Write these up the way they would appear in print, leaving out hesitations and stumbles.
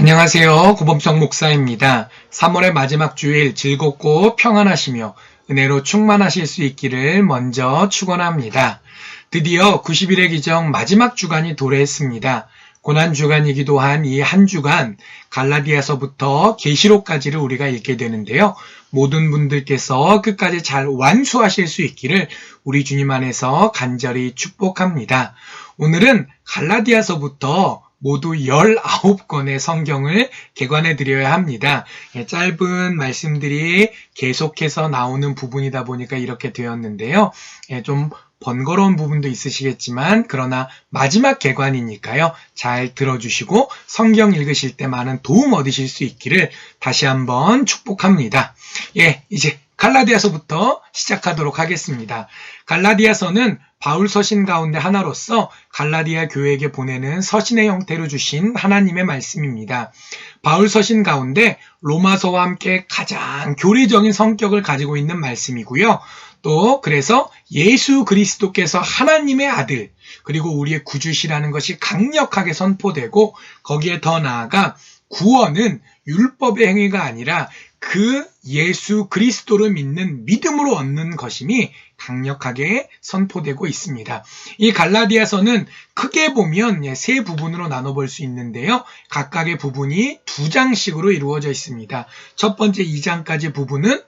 안녕하세요. 구범성 목사입니다. 3월의 마지막 주일 즐겁고 평안하시며 은혜로 충만하실 수 있기를 먼저 축원합니다. 드디어 90일의 기정 마지막 주간이 도래했습니다. 고난주간이기도 한 이 한 주간 갈라디아서부터 계시록까지를 우리가 읽게 되는데요. 모든 분들께서 끝까지 잘 완수하실 수 있기를 우리 주님 안에서 간절히 축복합니다. 오늘은 갈라디아서부터 모두 19권의 성경을 개관해 드려야 합니다. 짧은 말씀들이 계속해서 나오는 부분이다 보니까 이렇게 되었는데요. 좀 번거로운 부분도 있으시겠지만 그러나 마지막 개관이니까요. 잘 들어주시고 성경 읽으실 때 많은 도움 얻으실 수 있기를 다시 한번 축복합니다. 이제 갈라디아서부터 시작하도록 하겠습니다. 갈라디아서는 바울 서신 가운데 하나로서 갈라디아 교회에게 보내는 서신의 형태로 주신 하나님의 말씀입니다. 바울 서신 가운데 로마서와 함께 가장 교리적인 성격을 가지고 있는 말씀이고요. 또 그래서 예수 그리스도께서 하나님의 아들 그리고 우리의 구주시라는 것이 강력하게 선포되고 거기에 더 나아가 구원은 율법의 행위가 아니라 그 예수 그리스도를 믿는 믿음으로 얻는 것임이 강력하게 선포되고 있습니다. 이 갈라디아서는 크게 보면 세 부분으로 나눠볼 수 있는데요. 각각의 부분이 2장씩으로 이루어져 있습니다. 첫 번째 2장까지 부분은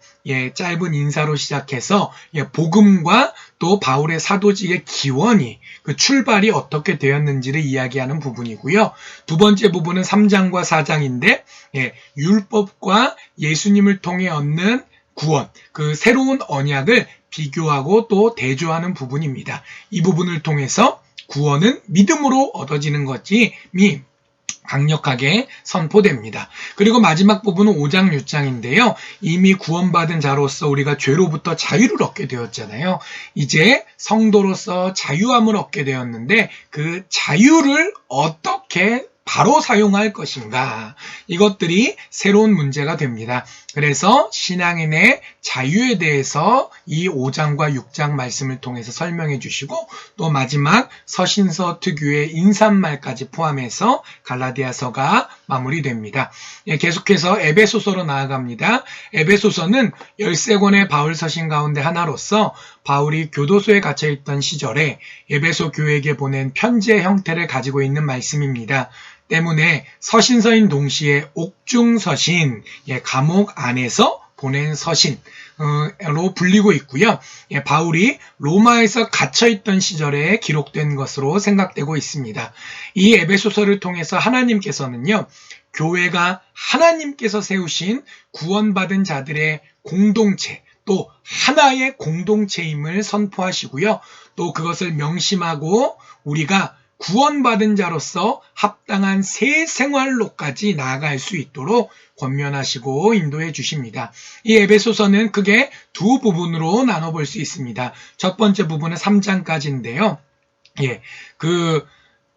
짧은 인사로 시작해서 복음과 또 바울의 사도직의 기원이 그 출발이 어떻게 되었는지를 이야기하는 부분이고요. 두 번째 부분은 3장과 4장인데 율법과 예수님을 통해 얻는 구원, 그 새로운 언약을 비교하고 또 대조하는 부분입니다. 이 부분을 통해서 구원은 믿음으로 얻어지는 것이 강력하게 선포됩니다. 그리고 마지막 부분은 5장, 6장인데요. 이미 구원받은 자로서 우리가 죄로부터 자유를 얻게 되었잖아요. 이제 성도로서 자유함을 얻게 되었는데 그 자유를 어떻게 바로 사용할 것인가 이것들이 새로운 문제가 됩니다. 그래서 신앙인의 자유에 대해서 이 5장과 6장 말씀을 통해서 설명해 주시고 또 마지막 서신서 특유의 인사말까지 포함해서 갈라디아서가 마무리됩니다. 계속해서 에베소서로 나아갑니다. 에베소서는 13권의 바울 서신 가운데 하나로서 바울이 교도소에 갇혀있던 시절에 에베소 교회에게 보낸 편지의 형태를 가지고 있는 말씀입니다. 때문에 서신서인 동시에 옥중서신, 감옥 안에서 보낸 서신으로 불리고 있고요. 바울이 로마에서 갇혀있던 시절에 기록된 것으로 생각되고 있습니다. 이 에베소서를 통해서 하나님께서는요, 교회가 하나님께서 세우신 구원받은 자들의 공동체, 또 하나의 공동체임을 선포하시고요. 또 그것을 명심하고 우리가 구원받은 자로서 합당한 새 생활로까지 나아갈 수 있도록 권면하시고 인도해 주십니다. 이 에베소서는 크게 두 부분으로 나눠볼 수 있습니다. 첫 번째 부분은 3장까지인데요.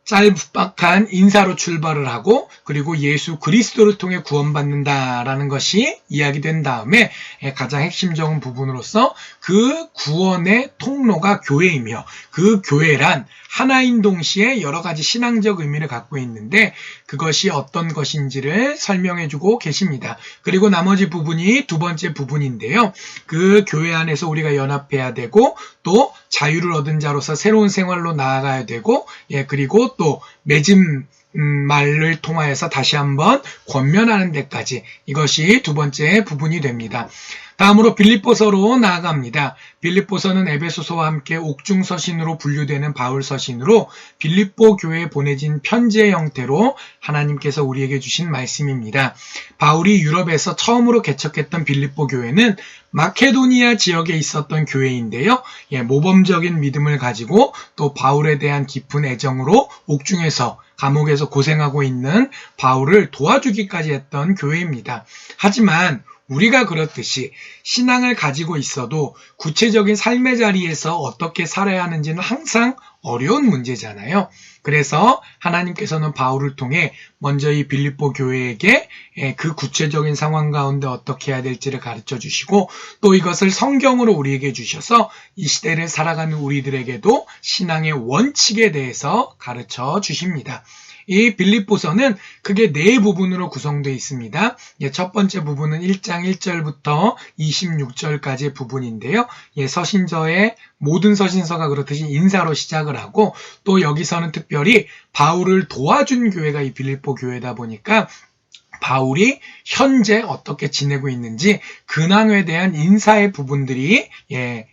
짤막한 인사로 출발을 하고 그리고 예수 그리스도를 통해 구원받는다라는 것이 이야기된 다음에 가장 핵심적인 부분으로서 그 구원의 통로가 교회이며 그 교회란 하나인 동시에 여러 가지 신앙적 의미를 갖고 있는데 그것이 어떤 것인지를 설명해주고 계십니다. 그리고 나머지 부분이 두 번째 부분인데요. 그 교회 안에서 우리가 연합해야 되고 또 자유를 얻은 자로서 새로운 생활로 나아가야 되고 그리고 또 맺은 말을 통하여서 다시 한번 권면하는 데까지 이것이 두 번째 부분이 됩니다. 다음으로 빌립보서로 나아갑니다. 빌립보서는 에베소서와 함께 옥중서신으로 분류되는 바울 서신으로 빌립보 교회에 보내진 편지의 형태로 하나님께서 우리에게 주신 말씀입니다. 바울이 유럽에서 처음으로 개척했던 빌립보 교회는 마케도니아 지역에 있었던 교회인데요. 모범적인 믿음을 가지고 또 바울에 대한 깊은 애정으로 옥중에서 감옥에서 고생하고 있는 바울을 도와주기까지 했던 교회입니다. 하지만 우리가 그렇듯이 신앙을 가지고 있어도 구체적인 삶의 자리에서 어떻게 살아야 하는지는 항상 어려운 문제잖아요. 그래서 하나님께서는 바울을 통해 먼저 이 빌립보 교회에게 그 구체적인 상황 가운데 어떻게 해야 될지를 가르쳐 주시고 또 이것을 성경으로 우리에게 주셔서 이 시대를 살아가는 우리들에게도 신앙의 원칙에 대해서 가르쳐 주십니다. 이 빌립보서는 크게 네 부분으로 구성되어 있습니다. 첫 번째 부분은 1장 1절부터 26절까지의 부분인데요. 서신서의 모든 서신서가 그렇듯이 인사로 시작을 하고 또 여기서는 특별히 바울을 도와준 교회가 이 빌립보 교회다 보니까 바울이 현재 어떻게 지내고 있는지 근황에 대한 인사의 부분들이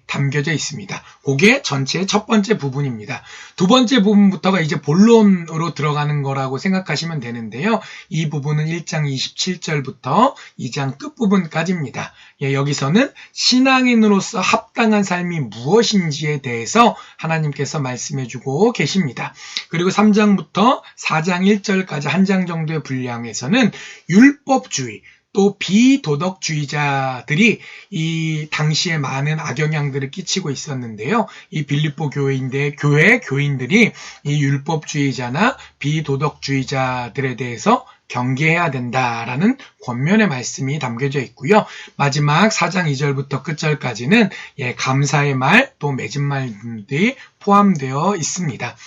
담겨져 있습니다. 그게 전체의 첫 번째 부분입니다. 두 번째 부분부터가 이제 본론으로 들어가는 거라고 생각하시면 되는데요. 이 부분은 1장 27절부터 2장 끝부분까지입니다. 여기서는 신앙인으로서 합당한 삶이 무엇인지에 대해서 하나님께서 말씀해주고 계십니다. 그리고 3장부터 4장 1절까지 한 장 정도의 분량에서는 율법주의, 또 비도덕주의자들이 이 당시에 많은 악영향들을 끼치고 있었는데요. 이 빌립보 교인들이 이 율법주의자나 비도덕주의자들에 대해서 경계해야 된다라는 권면의 말씀이 담겨져 있고요. 마지막 4장 2절부터 끝절까지는 감사의 말, 또 맺은 말들이 포함되어 있습니다.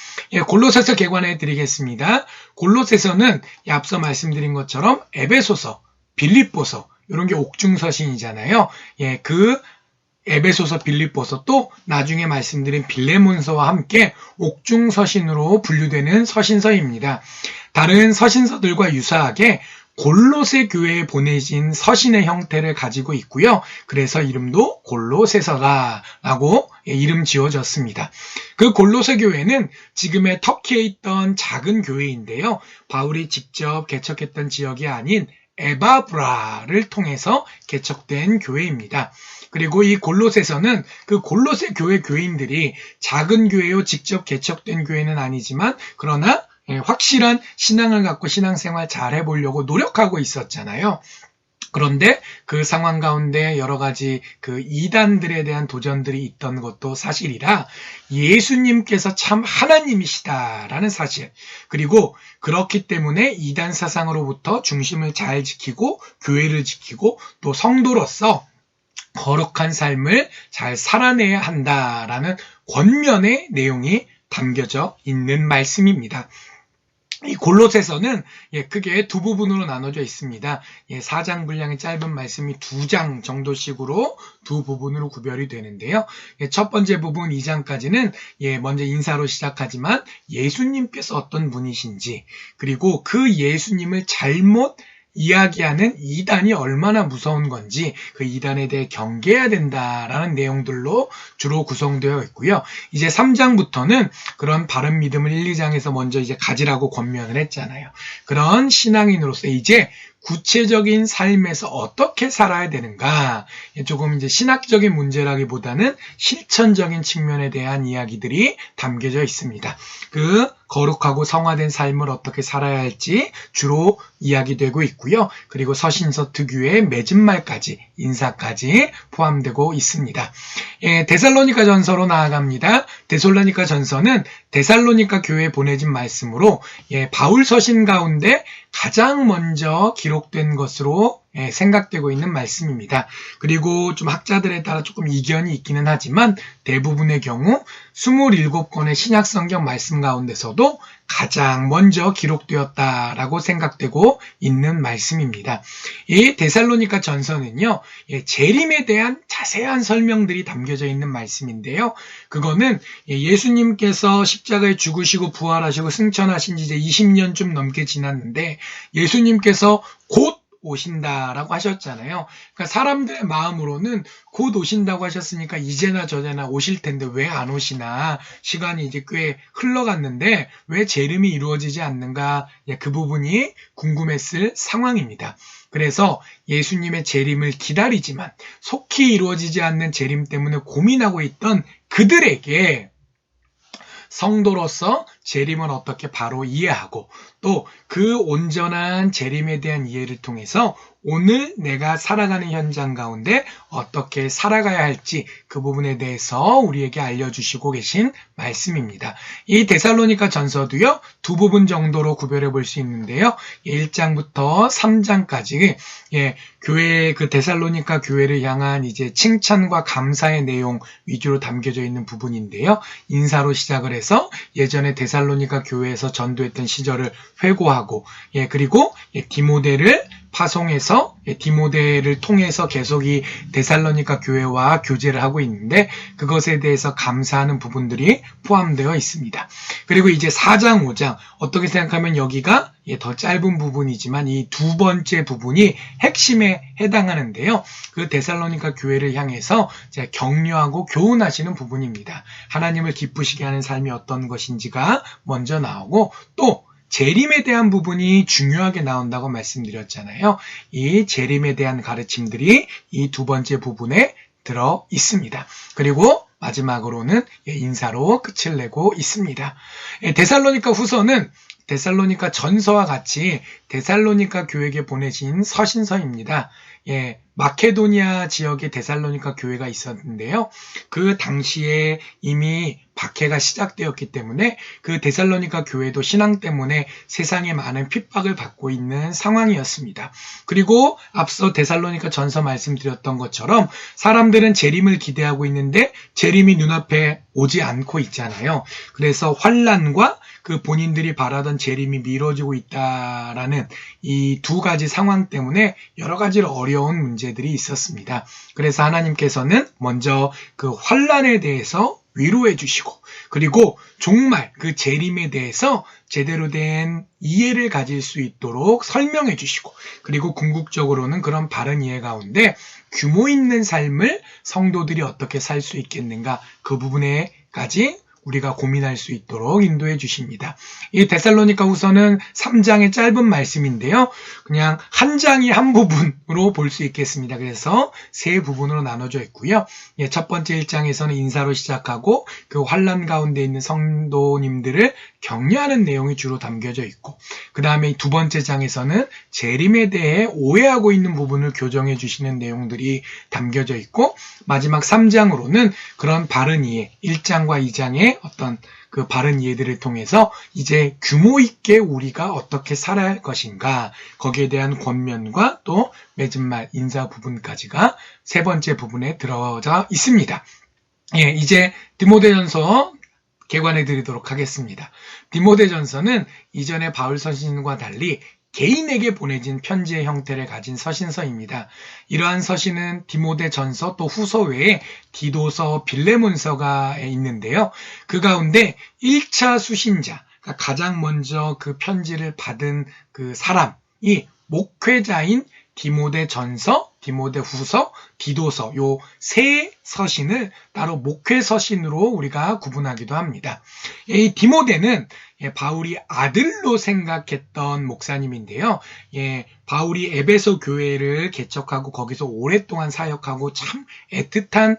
골로새서 개관해 드리겠습니다. 골로새서는 앞서 말씀드린 것처럼 에베소서, 빌립보서 이런 게 옥중서신이잖아요. 그 에베소서, 빌립보서 또 나중에 말씀드린 빌레몬서와 함께 옥중서신으로 분류되는 서신서입니다. 다른 서신서들과 유사하게 골로새 교회에 보내진 서신의 형태를 가지고 있고요. 그래서 이름도 골로새서라고 이름 지어졌습니다. 그 골로새 교회는 지금의 터키에 있던 작은 교회인데요. 바울이 직접 개척했던 지역이 아닌 에바브라를 통해서 개척된 교회입니다. 그리고 이 골로새서는 그 골로새 교회 교인들이 작은 교회요 직접 개척된 교회는 아니지만 그러나 확실한 신앙을 갖고 신앙생활 잘 해보려고 노력하고 있었잖아요. 그런데 그 상황 가운데 여러 가지 그 이단들에 대한 도전들이 있던 것도 사실이라 예수님께서 참 하나님이시다라는 사실, 그리고 그렇기 때문에 이단 사상으로부터 중심을 잘 지키고 교회를 지키고 또 성도로서 거룩한 삶을 잘 살아내야 한다라는 권면의 내용이 담겨져 있는 말씀입니다. 이 골로새서는 크게 두 부분으로 나눠져 있습니다. 4장 분량의 짧은 말씀이 2장 정도씩으로 두 부분으로 구별이 되는데요. 첫 번째 부분 2장까지는 먼저 인사로 시작하지만 예수님께서 어떤 분이신지, 그리고 그 예수님을 잘못 이야기하는 이단이 얼마나 무서운 건지 그 이단에 대해 경계해야 된다라는 내용들로 주로 구성되어 있고요. 이제 3장부터는 그런 바른 믿음을 1, 2장에서 먼저 이제 가지라고 권면을 했잖아요. 그런 신앙인으로서 이제 구체적인 삶에서 어떻게 살아야 되는가, 조금 이제 신학적인 문제라기보다는 실천적인 측면에 대한 이야기들이 담겨져 있습니다. 그 거룩하고 성화된 삶을 어떻게 살아야 할지 주로 이야기되고 있고요. 그리고 서신서 특유의 맺은 말까지, 인사까지 포함되고 있습니다. 데살로니가 전서로 나아갑니다. 데살로니가 전서는 데살로니가 교회에 보내진 말씀으로 바울 서신 가운데 가장 먼저 기록된 것으로 생각되고 있는 말씀입니다. 그리고 좀 학자들에 따라 조금 이견이 있기는 하지만 대부분의 경우 27권의 신약성경 말씀 가운데서도 가장 먼저 기록되었다라고 생각되고 있는 말씀입니다. 이 데살로니가 전서는요, 재림에 대한 자세한 설명들이 담겨져 있는 말씀인데요. 그거는 예수님께서 십자가에 죽으시고 부활하시고 승천하신 지 이제 20년쯤 넘게 지났는데 예수님께서 곧 오신다라고 하셨잖아요. 그러니까 사람들의 마음으로는 곧 오신다고 하셨으니까 이제나 저제나 오실 텐데 왜 안 오시나, 시간이 이제 꽤 흘러갔는데 왜 재림이 이루어지지 않는가, 그 부분이 궁금했을 상황입니다. 그래서 예수님의 재림을 기다리지만 속히 이루어지지 않는 재림 때문에 고민하고 있던 그들에게 성도로서 재림을 어떻게 바로 이해하고 또 그 온전한 재림에 대한 이해를 통해서 오늘 내가 살아가는 현장 가운데 어떻게 살아가야 할지 그 부분에 대해서 우리에게 알려주시고 계신 말씀입니다. 이 데살로니가 전서도요, 두 부분 정도로 구별해 볼 수 있는데요. 1장부터 3장까지 교회, 그 데살로니가 교회를 향한 이제 칭찬과 감사의 내용 위주로 담겨져 있는 부분인데요. 인사로 시작을 해서 예전에 데살로니가 교회에서 전도했던 시절을 회고하고, 그리고 디모데를 파송해서 디모데를 통해서 계속 이 데살로니가 교회와 교제를 하고 있는데 그것에 대해서 감사하는 부분들이 포함되어 있습니다. 그리고 이제 4장, 5장 어떻게 생각하면 여기가 더 짧은 부분이지만 이 두 번째 부분이 핵심에 해당하는데요. 그 데살로니가 교회를 향해서 격려하고 교훈하시는 부분입니다. 하나님을 기쁘시게 하는 삶이 어떤 것인지가 먼저 나오고 또 재림에 대한 부분이 중요하게 나온다고 말씀드렸잖아요. 이 재림에 대한 가르침들이 이 두 번째 부분에 들어 있습니다. 그리고 마지막으로는 인사로 끝을 내고 있습니다. 데살로니가 후서는 데살로니가 전서와 같이 데살로니가 교회에게 보내신 서신서입니다. 마케도니아 지역에 데살로니가 교회가 있었는데요. 그 당시에 이미 박해가 시작되었기 때문에 그 데살로니가 교회도 신앙 때문에 세상에 많은 핍박을 받고 있는 상황이었습니다. 그리고 앞서 데살로니가 전서 말씀드렸던 것처럼 사람들은 재림을 기대하고 있는데 재림이 눈앞에 오지 않고 있잖아요. 그래서 환난과 그 본인들이 바라던 재림이 미뤄지고 있다라는 이 두 가지 상황 때문에 여러 가지 어려운 문제들이 있었습니다. 그래서 하나님께서는 먼저 그 환난에 대해서 위로해 주시고 그리고 정말 그 재림에 대해서 제대로 된 이해를 가질 수 있도록 설명해 주시고 그리고 궁극적으로는 그런 바른 이해 가운데 규모 있는 삶을 성도들이 어떻게 살 수 있겠는가 그 부분에까지 우리가 고민할 수 있도록 인도해 주십니다. 이 데살로니가 후서는 3장의 짧은 말씀인데요. 그냥 한 장이 한 부분으로 볼 수 있겠습니다. 그래서 세 부분으로 나눠져 있고요. 첫 번째 1장에서는 인사로 시작하고 그 환난 가운데 있는 성도님들을 격려하는 내용이 주로 담겨져 있고 그 다음에 두 번째 장에서는 재림에 대해 오해하고 있는 부분을 교정해 주시는 내용들이 담겨져 있고 마지막 3장으로는 그런 바른 이해 1장과 2장의 어떤 그 바른 이해들을 통해서 이제 규모 있게 우리가 어떻게 살아야 할 것인가 거기에 대한 권면과 또 맺은말 인사 부분까지가 세 번째 부분에 들어져 있습니다. 이제 디모데전서 개관해 드리도록 하겠습니다. 디모데전서는 이전의 바울 서신과 달리 개인에게 보내진 편지의 형태를 가진 서신서입니다. 이러한 서신은 디모데전서 또 후서 외에 디도서, 빌레몬서가 있는데요. 그 가운데 1차 수신자, 그러니까 가장 먼저 그 편지를 받은 그 사람이 목회자인 디모데전서, 디모데후서, 디도서 요 세 서신을 따로 목회서신으로 우리가 구분하기도 합니다. 이 디모데는 바울이 아들로 생각했던 목사님인데요. 바울이 에베소 교회를 개척하고 거기서 오랫동안 사역하고 참 애틋한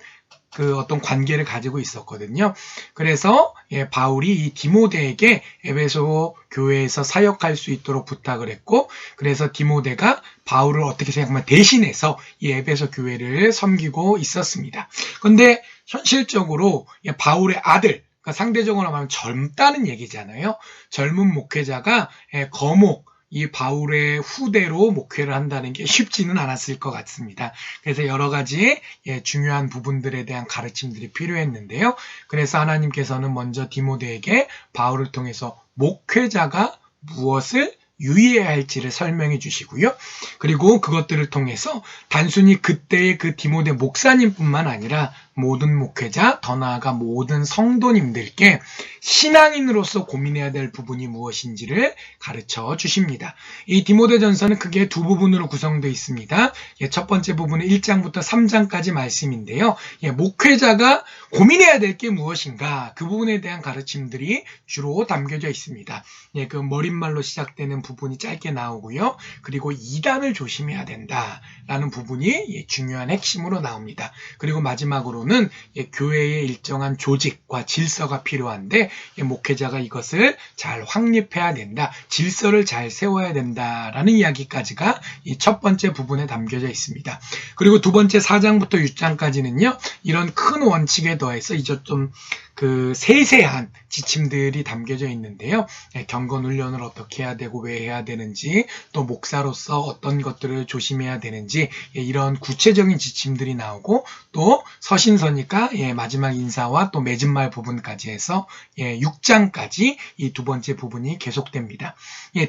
그 어떤 관계를 가지고 있었거든요. 그래서 바울이 이 디모데에게 에베소 교회에서 사역할 수 있도록 부탁을 했고 그래서 디모데가 바울을 어떻게 생각하면 대신해서 이 에베소 교회를 섬기고 있었습니다. 그런데 현실적으로 바울의 아들 그러니까 상대적으로 말하면 젊다는 얘기잖아요. 젊은 목회자가 거목 이 바울의 후대로 목회를 한다는 게 쉽지는 않았을 것 같습니다. 그래서 여러 가지 중요한 부분들에 대한 가르침들이 필요했는데요. 그래서 하나님께서는 먼저 디모데에게 바울을 통해서 목회자가 무엇을 유의해야 할지를 설명해 주시고요. 그리고 그것들을 통해서 단순히 그때의 그 디모데 목사님뿐만 아니라 모든 목회자, 더 나아가 모든 성도님들께 신앙인으로서 고민해야 될 부분이 무엇인지를 가르쳐 주십니다. 이 디모데전서는 크게 두 부분으로 구성되어 있습니다. 첫 번째 부분은 1장부터 3장까지 말씀인데요. 목회자가 고민해야 될 게 무엇인가 그 부분에 대한 가르침들이 주로 담겨져 있습니다. 그 머릿말로 시작되는 부분이 짧게 나오고요. 그리고 이단을 조심해야 된다라는 부분이 중요한 핵심으로 나옵니다. 그리고 마지막으로 번째로는 교회의 일정한 조직과 질서가 필요한데 목회자가 이것을 잘 확립해야 된다. 질서를 잘 세워야 된다라는 이야기까지가 이 첫 번째 부분에 담겨져 있습니다. 그리고 두 번째 4장부터 6장까지는요. 이런 큰 원칙에 더해서 이제 좀 그 세세한 지침들이 담겨져 있는데요. 경건 훈련을 어떻게 해야 되고 왜 해야 되는지, 또 목사로서 어떤 것들을 조심해야 되는지 이런 구체적인 지침들이 나오고, 또 서신서니까 마지막 인사와 또 맺은 말 부분까지 해서 6장까지 이 두 번째 부분이 계속됩니다.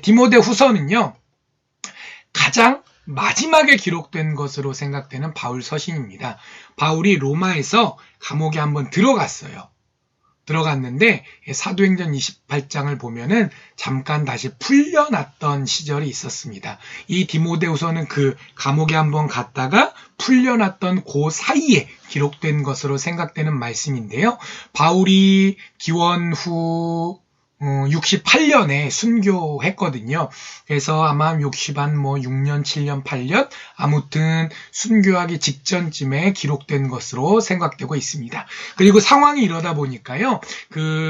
디모데 후서는요. 가장 마지막에 기록된 것으로 생각되는 바울 서신입니다. 바울이 로마에서 감옥에 한번 들어갔는데 사도행전 28장을 보면은 잠깐 다시 풀려났던 시절이 있었습니다. 이 디모데후서는 그 감옥에 한번 갔다가 풀려났던 그 사이에 기록된 것으로 생각되는 말씀인데요. 바울이 기원 후 68년에 순교했거든요. 그래서 아마 6년, 7년, 8년 아무튼 순교하기 직전쯤에 기록된 것으로 생각되고 있습니다. 그리고 상황이 이러다 보니까요.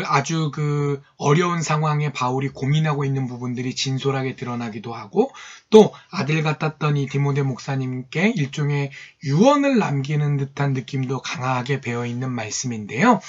아주 어려운 상황에 바울이 고민하고 있는 부분들이 진솔하게 드러나기도 하고, 또 아들 같았던 이 디모데 목사님께 일종의 유언을 남기는 듯한 느낌도 강하게 배어있는 말씀인데요.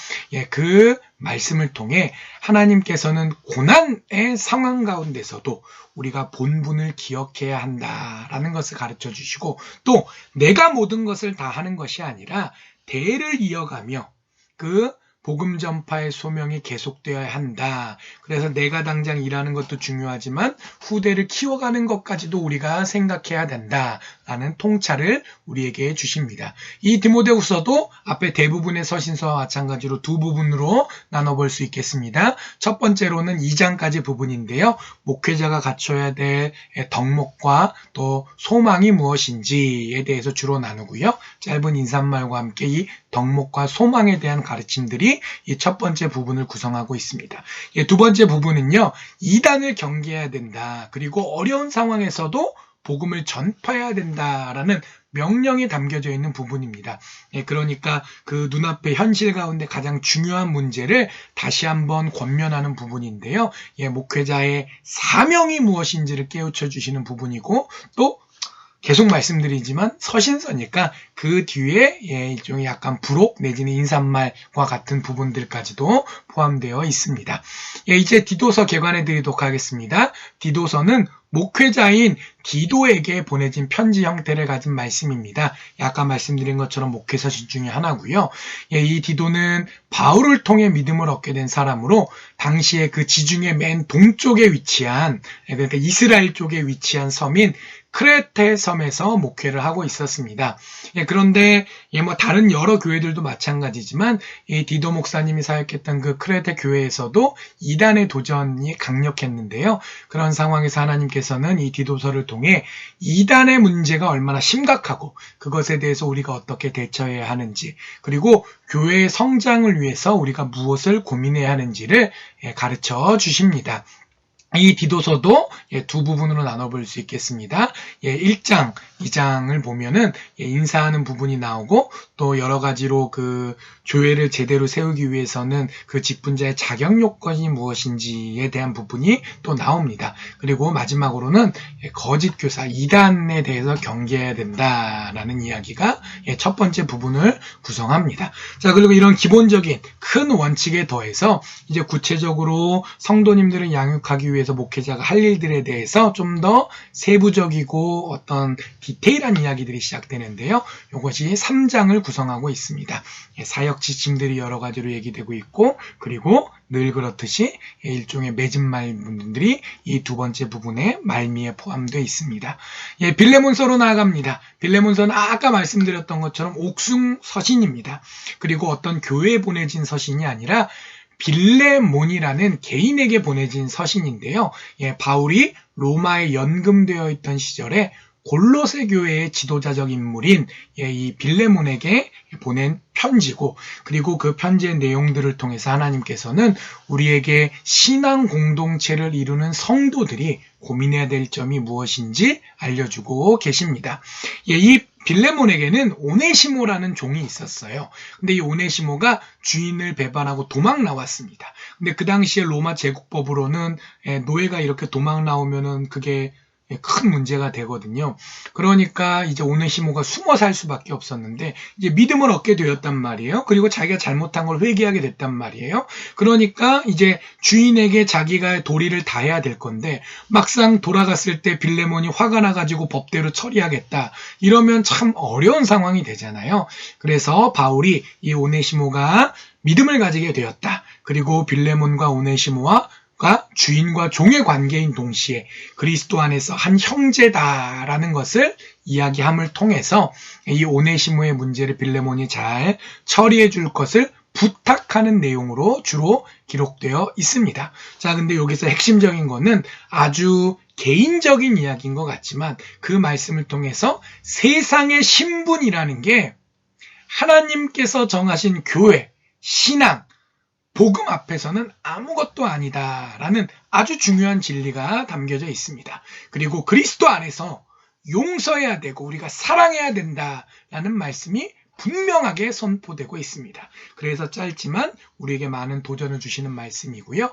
그 말씀을 통해 하나님께서는 고난의 상황 가운데서도 우리가 본분을 기억해야 한다라는 것을 가르쳐 주시고, 또 내가 모든 것을 다 하는 것이 아니라 대를 이어가며 그 복음 전파의 소명이 계속되어야 한다. 그래서 내가 당장 일하는 것도 중요하지만 후대를 키워가는 것까지도 우리가 생각해야 된다라는 통찰을 우리에게 주십니다. 이 디모데후서도 앞에 대부분의 서신서와 마찬가지로 두 부분으로 나눠볼 수 있겠습니다. 첫 번째로는 2장까지 부분인데요. 목회자가 갖춰야 될 덕목과 또 소망이 무엇인지에 대해서 주로 나누고요. 짧은 인사말과 함께 이 덕목과 소망에 대한 가르침들이 이 첫 번째 부분을 구성하고 있습니다. 두 번째 부분은요. 이단을 경계해야 된다. 그리고 어려운 상황에서도 복음을 전파해야 된다라는 명령이 담겨져 있는 부분입니다. 그러니까 그 눈앞의 현실 가운데 가장 중요한 문제를 다시 한번 권면하는 부분인데요. 목회자의 사명이 무엇인지를 깨우쳐 주시는 부분이고, 또 계속 말씀드리지만 서신서니까 그 뒤에 일종의 약간 부록 내지는 인사말과 같은 부분들까지도 포함되어 있습니다. 이제 디도서 개관해 드리도록 하겠습니다. 디도서는 목회자인 디도에게 보내진 편지 형태를 가진 말씀입니다. 아까 말씀드린 것처럼 목회서신 중에 하나고요. 이 디도는 바울을 통해 믿음을 얻게 된 사람으로 당시에 그 지중해 맨 동쪽에 위치한, 그러니까 이스라엘 쪽에 위치한 섬인 크레테 섬에서 목회를 하고 있었습니다. 그런데 다른 여러 교회들도 마찬가지지만 이 디도 목사님이 사역했던 그 크레테 교회에서도 이단의 도전이 강력했는데요. 그런 상황에서 하나님께서는 이 디도서를 통해 이단의 문제가 얼마나 심각하고 그것에 대해서 우리가 어떻게 대처해야 하는지, 그리고 교회의 성장을 위해서 우리가 무엇을 고민해야 하는지를 가르쳐 주십니다. 이 디도서도 두 부분으로 나눠볼 수 있겠습니다. 1장, 2장을 보면은 인사하는 부분이 나오고, 또 여러 가지로 그 교회를 제대로 세우기 위해서는 그 직분자의 자격 요건이 무엇인지에 대한 부분이 또 나옵니다. 그리고 마지막으로는 거짓 교사, 이단에 대해서 경계해야 된다라는 이야기가 첫 번째 부분을 구성합니다. 자, 그리고 이런 기본적인 큰 원칙에 더해서 이제 구체적으로 성도님들을 양육하기 위해서 목회자가 할 일들에 대해서 좀 더 세부적이고 어떤 디테일한 이야기들이 시작되는데요. 이것이 3장을 구성하고 있습니다. 사역 지침들이 여러 가지로 얘기되고 있고, 그리고 늘 그렇듯이 일종의 맺은 말들이 이 두 번째 부분에 말미에 포함되어 있습니다. 빌레몬서로 나아갑니다. 빌레몬서는 아까 말씀드렸던 것처럼 옥중 서신입니다. 그리고 어떤 교회에 보내진 서신이 아니라 빌레몬이라는 개인에게 보내진 서신인데요. 바울이 로마에 연금되어 있던 시절에 골로새 교회의 지도자적 인물인 이 빌레몬에게 보낸 편지고, 그리고 그 편지의 내용들을 통해서 하나님께서는 우리에게 신앙 공동체를 이루는 성도들이 고민해야 될 점이 무엇인지 알려주고 계십니다. 이 빌레몬에게는 오네시모라는 종이 있었어요. 근데 이 오네시모가 주인을 배반하고 도망 나왔습니다. 근데 그 당시에 로마 제국법으로는 노예가 이렇게 도망 나오면은 그게 큰 문제가 되거든요. 그러니까 이제 오네시모가 숨어 살 수밖에 없었는데 이제 믿음을 얻게 되었단 말이에요. 그리고 자기가 잘못한 걸 회개하게 됐단 말이에요. 그러니까 이제 주인에게 자기가 도리를 다해야 될 건데 막상 돌아갔을 때 빌레몬이 화가 나가지고 법대로 처리하겠다. 이러면 참 어려운 상황이 되잖아요. 그래서 바울이 이 오네시모가 믿음을 가지게 되었다. 그리고 빌레몬과 오네시모와 주인과 종의 관계인 동시에 그리스도 안에서 한 형제다라는 것을 이야기함을 통해서 이 오네시모의 문제를 빌레몬이 잘 처리해 줄 것을 부탁하는 내용으로 주로 기록되어 있습니다. 자, 근데 여기서 핵심적인 거는 아주 개인적인 이야기인 것 같지만 그 말씀을 통해서 세상의 신분이라는 게 하나님께서 정하신 교회, 신앙, 복음 앞에서는 아무것도 아니다라는 아주 중요한 진리가 담겨져 있습니다. 그리고 그리스도 안에서 용서해야 되고 우리가 사랑해야 된다라는 말씀이 분명하게 선포되고 있습니다. 그래서 짧지만 우리에게 많은 도전을 주시는 말씀이고요.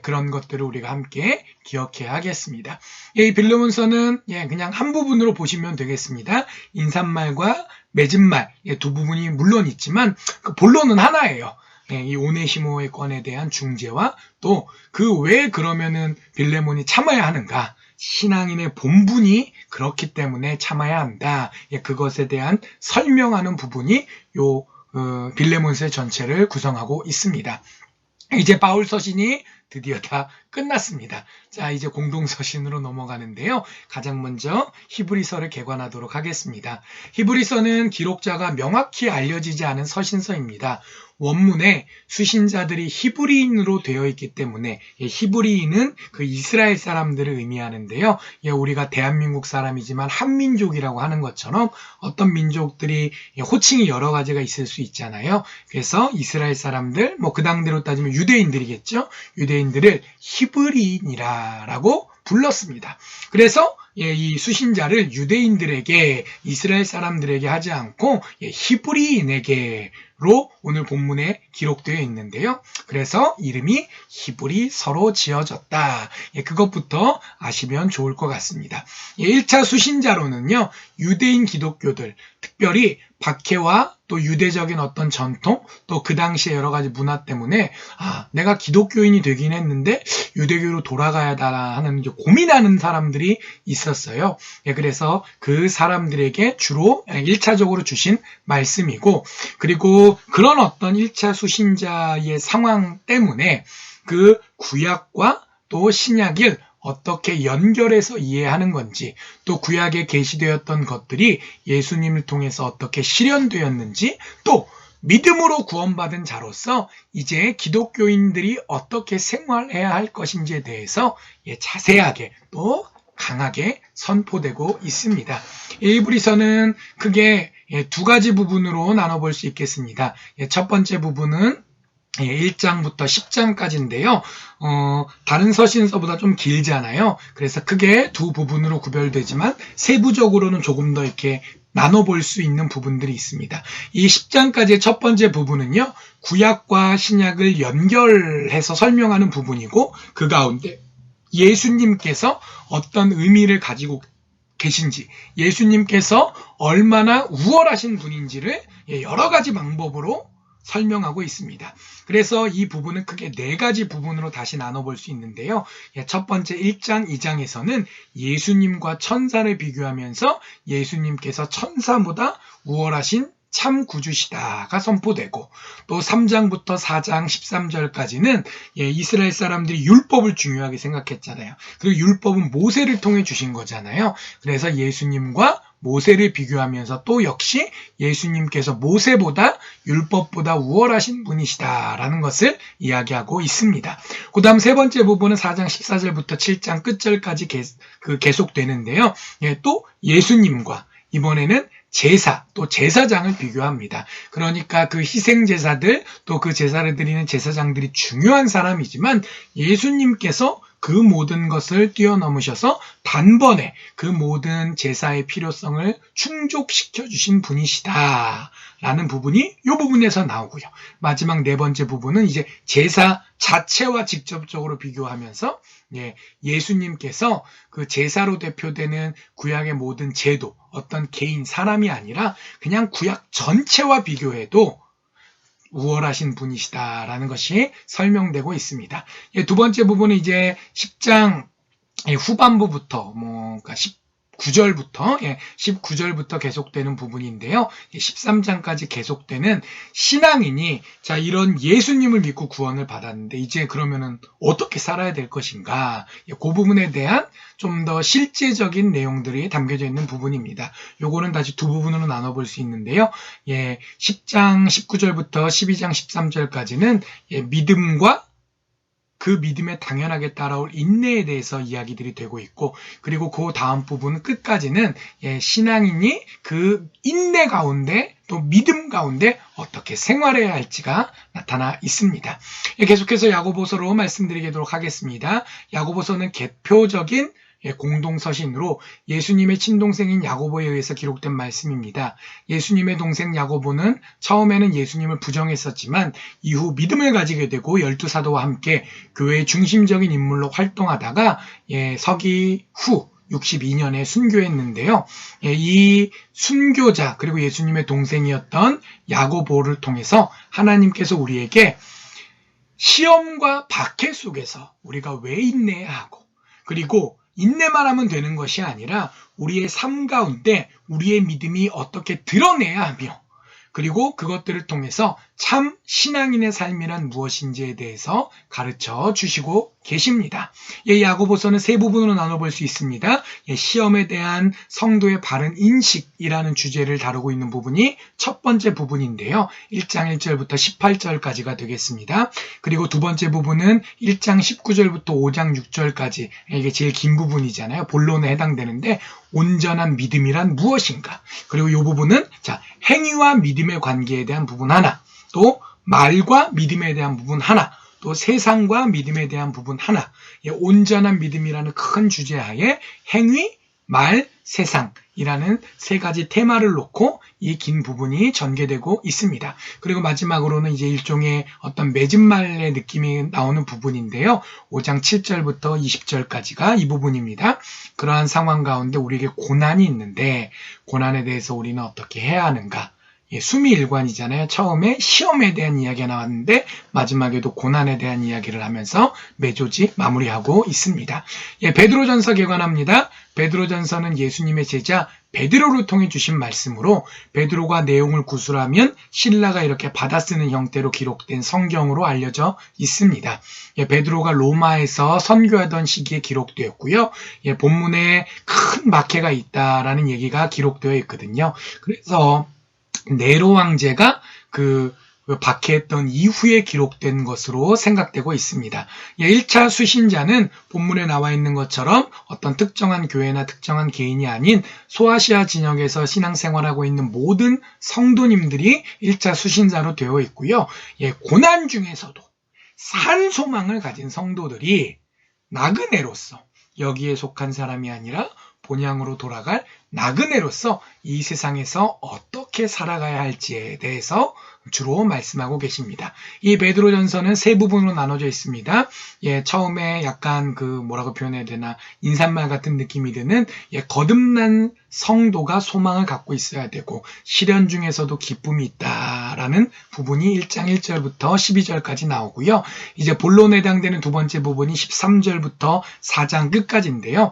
그런 것들을 우리가 함께 기억해야 하겠습니다. 이 빌레몬서는 그냥 한 부분으로 보시면 되겠습니다. 인사말과 맺은말 두 부분이 물론 있지만 그 본론은 하나예요. 이 오네시모의 건에 대한 중재와 또 그 왜 그러면은 빌레몬이 참아야 하는가? 신앙인의 본분이 그렇기 때문에 참아야 한다. 그것에 대한 설명하는 부분이 요 빌레몬서의 전체를 구성하고 있습니다. 이제 바울 서신이 드디어 다 끝났습니다. 자, 이제 공동서신으로 넘어가는데요. 가장 먼저 히브리서를 개관하도록 하겠습니다. 히브리서는 기록자가 명확히 알려지지 않은 서신서입니다. 원문에 수신자들이 히브리인으로 되어 있기 때문에 히브리인은 그 이스라엘 사람들을 의미하는데요. 우리가 대한민국 사람이지만 한민족이라고 하는 것처럼 어떤 민족들이 호칭이 여러 가지가 있을 수 있잖아요. 그래서 이스라엘 사람들, 그 당대로 따지면 유대인들이겠죠. 유대인들을 히브리인이라고 불렀습니다. 그래서 이 수신자를 유대인들에게, 이스라엘 사람들에게 하지 않고 히브리인에게로 오늘 본문에 기록되어 있는데요. 그래서 이름이 히브리서로 지어졌다. 그것부터 아시면 좋을 것 같습니다. 1차 수신자로는요, 유대인 기독교들, 특별히 박해와 또 유대적인 어떤 전통, 또 그 당시에 여러 가지 문화 때문에 내가 기독교인이 되긴 했는데 유대교로 돌아가야 하는 고민하는 사람들이 있었어요. 그래서 그 사람들에게 주로 1차적으로 주신 말씀이고, 그리고 그런 어떤 1차 수신자의 상황 때문에 그 구약과 또 신약을 어떻게 연결해서 이해하는 건지, 또 구약에 계시되었던 것들이 예수님을 통해서 어떻게 실현되었는지, 또 믿음으로 구원받은 자로서 이제 기독교인들이 어떻게 생활해야 할 것인지에 대해서 자세하게 또 강하게 선포되고 있습니다. 히브리서는 크게 두 가지 부분으로 나눠볼 수 있겠습니다. 첫 번째 부분은 1장부터 10장까지인데요. 다른 서신서보다 좀 길잖아요. 그래서 크게 두 부분으로 구별되지만 세부적으로는 조금 더 이렇게 나눠볼 수 있는 부분들이 있습니다. 이 10장까지의 첫 번째 부분은요, 구약과 신약을 연결해서 설명하는 부분이고, 그 가운데 예수님께서 어떤 의미를 가지고 계신지, 예수님께서 얼마나 우월하신 분인지를 여러 가지 방법으로 설명하고 있습니다. 그래서 이 부분은 크게 네 가지 부분으로 다시 나눠볼 수 있는데요. 첫 번째 1장, 2장에서는 예수님과 천사를 비교하면서 예수님께서 천사보다 우월하신 참 구주시다가 선포되고, 또 3장부터 4장 13절까지는 이스라엘 사람들이 율법을 중요하게 생각했잖아요. 그리고 율법은 모세를 통해 주신 거잖아요. 그래서 예수님과 모세를 비교하면서 또 역시 예수님께서 모세보다 율법보다 우월하신 분이시다라는 것을 이야기하고 있습니다. 그 다음 세 번째 부분은 4장 14절부터 7장 끝절까지 계속되는데요. 또 예수님과 이번에는 제사, 또 제사장을 비교합니다. 그러니까 그 희생제사들, 또 그 제사를 드리는 제사장들이 중요한 사람이지만 예수님께서 그 모든 것을 뛰어넘으셔서 단번에 그 모든 제사의 필요성을 충족시켜 주신 분이시다 라는 부분이 이 부분에서 나오고요. 마지막 네 번째 부분은 이제 제사 자체와 직접적으로 비교하면서 예수님께서 그 제사로 대표되는 구약의 모든 제도, 어떤 개인, 사람이 아니라 그냥 구약 전체와 비교해도 우월하신 분이시다라는 것이 설명되고 있습니다. 두 번째 부분은 이제 10장 후반부부터, 그러니까 19절부터 계속되는 부분인데요. 13장까지 계속되는 신앙인이 자, 이런 예수님을 믿고 구원을 받았는데 이제 그러면은 어떻게 살아야 될 것인가? 그 부분에 대한 좀 더 실제적인 내용들이 담겨져 있는 부분입니다. 요거는 다시 두 부분으로 나눠볼 수 있는데요. 10장 19절부터 12장 13절까지는 믿음과 그 믿음에 당연하게 따라올 인내에 대해서 이야기들이 되고 있고, 그리고 그 다음 부분 끝까지는 신앙인이 그 인내 가운데 또 믿음 가운데 어떻게 생활해야 할지가 나타나 있습니다. 계속해서 야고보서로 말씀드리도록 하겠습니다. 야고보서는 대표적인 공동서신으로 예수님의 친동생인 야고보에 의해서 기록된 말씀입니다. 예수님의 동생 야고보는 처음에는 예수님을 부정했었지만 이후 믿음을 가지게 되고 12사도와 함께 교회의 중심적인 인물로 활동하다가 서기 후 62년에 순교했는데요. 이 순교자 그리고 예수님의 동생이었던 야고보를 통해서 하나님께서 우리에게 시험과 박해 속에서 우리가 왜 인내해야 하고, 그리고 인내만 하면 되는 것이 아니라 우리의 삶 가운데 우리의 믿음이 어떻게 드러내야 하며, 그리고 그것들을 통해서 참 신앙인의 삶이란 무엇인지에 대해서 가르쳐 주시고 계십니다. 야고보서는 세 부분으로 나눠볼 수 있습니다. 시험에 대한 성도의 바른 인식이라는 주제를 다루고 있는 부분이 첫 번째 부분인데요. 1장 1절부터 18절까지가 되겠습니다. 그리고 두 번째 부분은 1장 19절부터 5장 6절까지, 이게 제일 긴 부분이잖아요. 본론에 해당되는데 온전한 믿음이란 무엇인가? 그리고 이 부분은 행위와 믿음의 관계에 대한 부분 하나, 또 말과 믿음에 대한 부분 하나, 또 세상과 믿음에 대한 부분 하나, 온전한 믿음이라는 큰 주제하에 행위, 말, 세상이라는 세 가지 테마를 놓고 이 긴 부분이 전개되고 있습니다. 그리고 마지막으로는 이제 일종의 어떤 맺은말의 느낌이 나오는 부분인데요. 5장 7절부터 20절까지가 이 부분입니다. 그러한 상황 가운데 우리에게 고난이 있는데 고난에 대해서 우리는 어떻게 해야 하는가? 숨이 일관이잖아요. 처음에 시험에 대한 이야기가 나왔는데 마지막에도 고난에 대한 이야기를 하면서 매조지 마무리하고 있습니다. 베드로전서 개관합니다. 베드로전서는 예수님의 제자 베드로를 통해 주신 말씀으로 베드로가 내용을 구술하면 신라가 이렇게 받아쓰는 형태로 기록된 성경으로 알려져 있습니다. 베드로가 로마에서 선교하던 시기에 기록되었고요. 본문에 큰 박해가 있다라는 얘기가 기록되어 있거든요. 그래서 네로 왕제가 그 박해했던 이후에 기록된 것으로 생각되고 있습니다. 1차 수신자는 본문에 나와 있는 것처럼 어떤 특정한 교회나 특정한 개인이 아닌 소아시아 진영에서 신앙생활하고 있는 모든 성도님들이 1차 수신자로 되어 있고요. 고난 중에서도 산 소망을 가진 성도들이 나그네로서, 여기에 속한 사람이 아니라 본향으로 돌아갈 나그네로서 이 세상에서 어떻게 살아가야 할지에 대해서 주로 말씀하고 계십니다. 이 베드로전서는 세 부분으로 나눠져 있습니다. 처음에 약간 뭐라고 표현해야 되나, 인사말 같은 느낌이 드는 거듭난 성도가 소망을 갖고 있어야 되고 시련 중에서도 기쁨이 있다라는 부분이 1장 1절부터 12절까지 나오고요. 이제 본론에 해당되는 두 번째 부분이 13절부터 4장 끝까지인데요.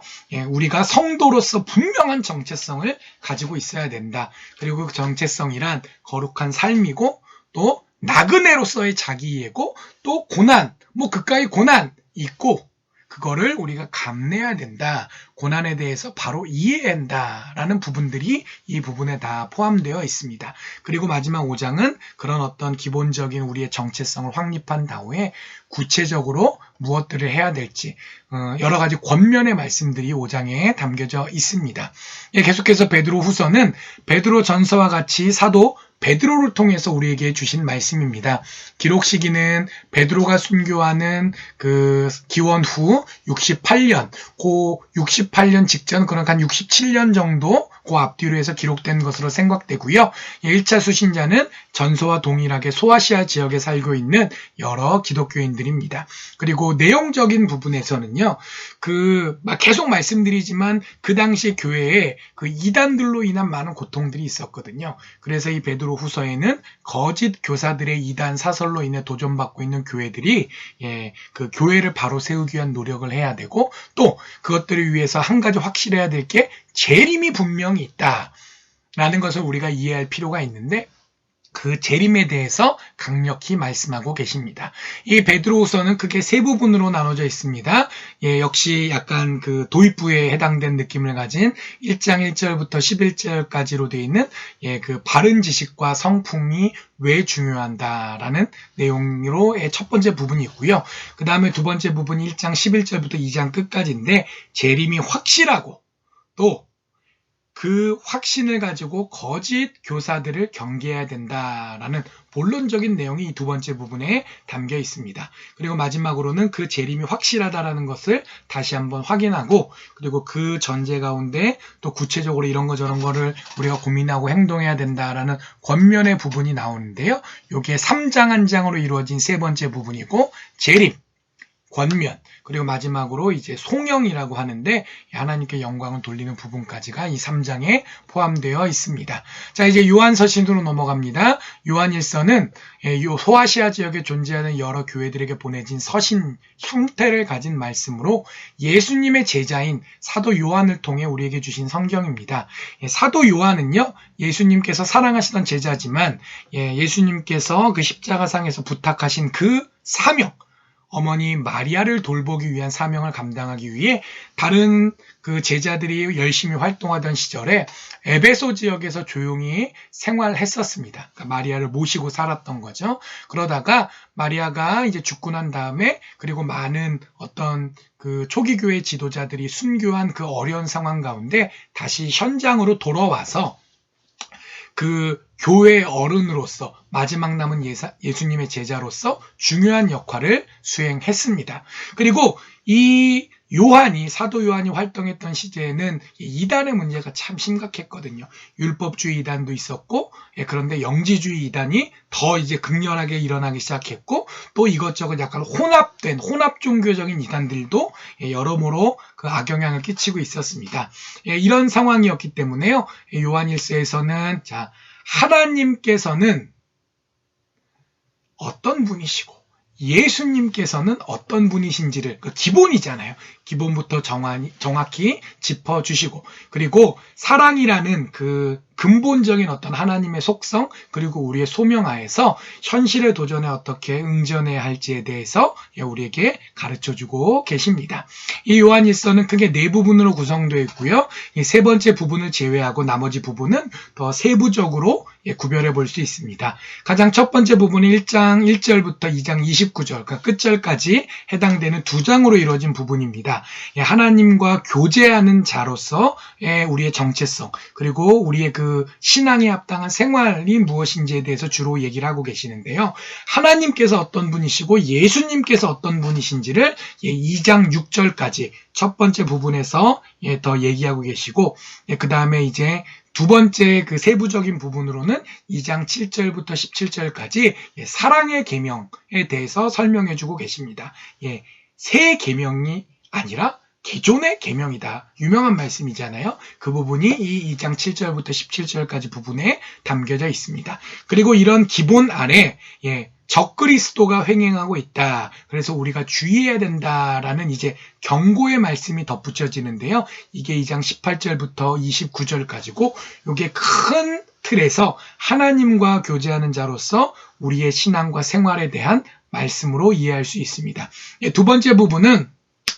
우리가 성도로서 분명한 정체성을 가지고 있어야 된다. 그리고 그 정체성이란 거룩한 삶이고 또 나그네로서의 자기이해고 또 고난, 그까이 고난 있고 그거를 우리가 감내해야 된다. 고난에 대해서 바로 이해해야 한다라는 부분들이 이 부분에 다 포함되어 있습니다. 그리고 마지막 5장은 그런 어떤 기본적인 우리의 정체성을 확립한 다음에 구체적으로 무엇들을 해야 될지 여러 가지 권면의 말씀들이 5장에 담겨져 있습니다. 계속해서 베드로 후서는 베드로 전서와 같이 사도 베드로를 통해서 우리에게 주신 말씀입니다. 기록 시기는 베드로가 순교하는 그 기원 후 68년, 그 68년 직전, 그러니까 한 67년 정도 그 앞뒤로 해서 기록된 것으로 생각되고요. 1차 수신자는 전소와 동일하게 소아시아 지역에 살고 있는 여러 기독교인들입니다. 그리고 내용적인 부분에서는요, 막 계속 말씀드리지만 그 당시 교회에 그 이단들로 인한 많은 고통들이 있었거든요. 그래서 이 베드로 후서에는 거짓 교사들의 이단 사설로 인해 도전받고 있는 교회들이 그 교회를 바로 세우기 위한 노력을 해야 되고, 또 그것들을 위해서 한 가지 확실해야 될 게 재림이 분명히 있다라는 것을 우리가 이해할 필요가 있는데, 그 재림에 대해서 강력히 말씀하고 계십니다. 이 베드로후서는 크게 세 부분으로 나눠져 있습니다. 역시 약간 그 도입부에 해당된 느낌을 가진 1장 1절부터 11절까지로 되어 있는 그 바른 지식과 성품이 왜 중요한다라는 내용으로의 첫 번째 부분이 있고요. 그 다음에 두 번째 부분이 1장 11절부터 2장 끝까지인데, 재림이 확실하고 또 그 확신을 가지고 거짓 교사들을 경계해야 된다라는 본론적인 내용이 이 두 번째 부분에 담겨 있습니다. 그리고 마지막으로는 그 재림이 확실하다라는 것을 다시 한번 확인하고, 그리고 그 전제 가운데 또 구체적으로 이런 거 저런 거를 우리가 고민하고 행동해야 된다라는 권면의 부분이 나오는데요. 이게 3장 한 장으로 이루어진 세 번째 부분이고, 재림, 권면, 그리고 마지막으로 이제 송영이라고 하는데 하나님께 영광을 돌리는 부분까지가 이 3장에 포함되어 있습니다. 자, 이제 요한서신으로 넘어갑니다. 요한일서는 소아시아 지역에 존재하는 여러 교회들에게 보내진 서신 형태를 가진 말씀으로 예수님의 제자인 사도 요한을 통해 우리에게 주신 성경입니다. 사도 요한은요, 예수님께서 사랑하시던 제자지만 예수님께서 그 십자가상에서 부탁하신 그 사명, 어머니 마리아를 돌보기 위한 사명을 감당하기 위해 다른 그 제자들이 열심히 활동하던 시절에 에베소 지역에서 조용히 생활했었습니다. 그러니까 마리아를 모시고 살았던 거죠. 그러다가 마리아가 이제 죽고 난 다음에, 그리고 많은 어떤 그 초기 교회 지도자들이 순교한 그 어려운 상황 가운데 다시 현장으로 돌아와서 그 교회의 어른으로서, 마지막 남은 예수님의 제자로서 중요한 역할을 수행했습니다. 그리고 이 사도 요한이 활동했던 시대에는 이단의 문제가 참 심각했거든요. 율법주의 이단도 있었고, 그런데 영지주의 이단이 더 이제 극렬하게 일어나기 시작했고, 또 이것저것 약간 혼합 종교적인 이단들도 여러모로 그 악영향을 끼치고 있었습니다. 이런 상황이었기 때문에요, 요한일서에서는 하나님께서는 어떤 분이시고 예수님께서는 어떤 분이신지를, 그 기본이잖아요. 기본부터 정확히 짚어주시고, 그리고 사랑이라는 그 근본적인 어떤 하나님의 속성, 그리고 우리의 소명하에서 현실의 도전에 어떻게 응전해야 할지에 대해서 우리에게 가르쳐주고 계십니다. 이 요한일서는 크게 네 부분으로 구성되어 있고요. 이 세 번째 부분을 제외하고 나머지 부분은 더 세부적으로 구별해 볼 수 있습니다. 가장 첫 번째 부분은 1장 1절부터 2장 29절, 그러니까 끝절까지 해당되는 두 장으로 이루어진 부분입니다. 하나님과 교제하는 자로서 우리의 정체성, 그리고 우리의 그 신앙에 합당한 생활이 무엇인지에 대해서 주로 얘기를 하고 계시는데요. 하나님께서 어떤 분이시고 예수님께서 어떤 분이신지를 2장 6절까지 첫 번째 부분에서 더 얘기하고 계시고, 그 다음에 이제 두 번째 그 세부적인 부분으로는 2장 7절부터 17절까지 사랑의 계명에 대해서 설명해주고 계십니다. 새 계명이 아니라 기존의 계명이다. 유명한 말씀이잖아요. 그 부분이 이 2장 7절부터 17절까지 부분에 담겨져 있습니다. 그리고 이런 기본 아래 적그리스도가 횡행하고 있다. 그래서 우리가 주의해야 된다라는 이제 경고의 말씀이 덧붙여지는데요. 이게 2장 18절부터 29절까지고, 이게 큰 틀에서 하나님과 교제하는 자로서 우리의 신앙과 생활에 대한 말씀으로 이해할 수 있습니다. 두 번째 부분은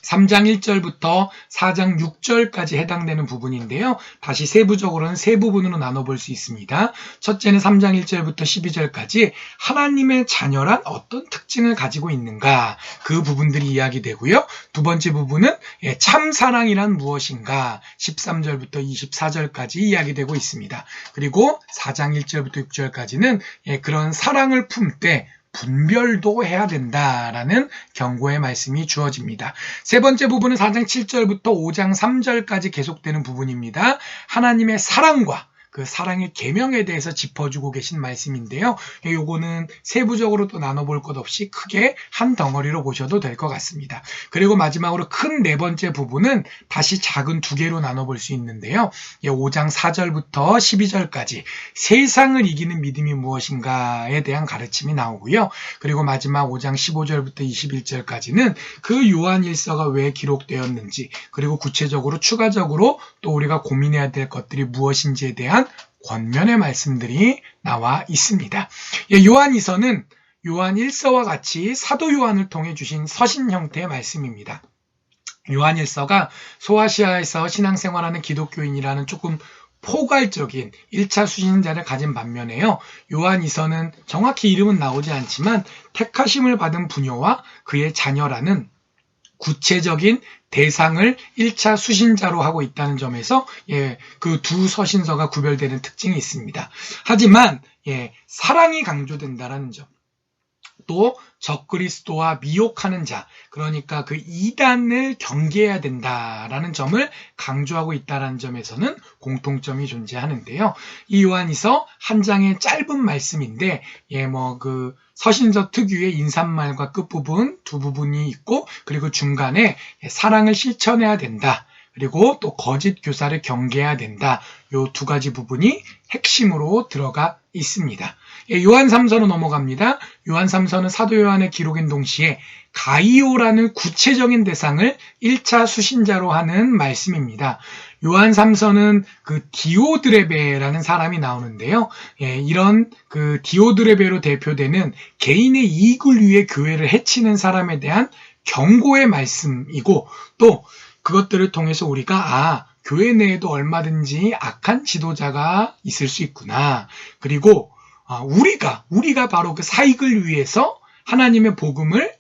3장 1절부터 4장 6절까지 해당되는 부분인데요. 다시 세부적으로는 세 부분으로 나눠볼 수 있습니다. 첫째는 3장 1절부터 12절까지 하나님의 자녀란 어떤 특징을 가지고 있는가, 그 부분들이 이야기되고요. 두 번째 부분은 참 사랑이란 무엇인가, 13절부터 24절까지 이야기되고 있습니다. 그리고 4장 1절부터 6절까지는 그런 사랑을 품되 분별도 해야 된다라는 경고의 말씀이 주어집니다. 세 번째 부분은 4장 7절부터 5장 3절까지 계속되는 부분입니다. 하나님의 사랑과 그 사랑의 계명에 대해서 짚어주고 계신 말씀인데요. 요거는 세부적으로 또 나눠볼 것 없이 크게 한 덩어리로 보셔도 될 것 같습니다. 그리고 마지막으로 큰 네 번째 부분은 다시 작은 두 개로 나눠볼 수 있는데요. 5장 4절부터 12절까지 세상을 이기는 믿음이 무엇인가에 대한 가르침이 나오고요. 그리고 마지막 5장 15절부터 21절까지는 그 요한일서가 왜 기록되었는지, 그리고 구체적으로 추가적으로 또 우리가 고민해야 될 것들이 무엇인지에 대한 권면의 말씀들이 나와 있습니다. 요한일서는 요한일서와 같이 사도 요한을 통해 주신 서신 형태의 말씀입니다. 요한일서가 소아시아에서 신앙생활하는 기독교인이라는 조금 포괄적인 1차 수신자를 가진 반면에요. 요한일서는 정확히 이름은 나오지 않지만 택하심을 받은 부녀와 그의 자녀라는 구체적인 대상을 1차 수신자로 하고 있다는 점에서 그 두 서신서가 구별되는 특징이 있습니다. 하지만 사랑이 강조된다는 점, 또 적그리스도와 미혹하는 자, 그러니까 그 이단을 경계해야 된다라는 점을 강조하고 있다는 점에서는 공통점이 존재하는데요. 이 요한일서 한 장의 짧은 말씀인데 그 서신서 특유의 인사말과 끝부분 두 부분이 있고, 그리고 중간에 사랑을 실천해야 된다, 그리고 또 거짓 교사를 경계해야 된다, 요 두 가지 부분이 핵심으로 들어가 있습니다. 요한 3서로 넘어갑니다. 요한 3서는 사도 요한의 기록인 동시에 가이오라는 구체적인 대상을 1차 수신자로 하는 말씀입니다. 요한 3서는 그 디오드레베라는 사람이 나오는데요. 이런 그 디오드레베로 대표되는 개인의 이익을 위해 교회를 해치는 사람에 대한 경고의 말씀이고, 또 그것들을 통해서 우리가 교회 내에도 얼마든지 악한 지도자가 있을 수 있구나. 그리고 우리가 바로 그 사익을 위해서 하나님의 복음을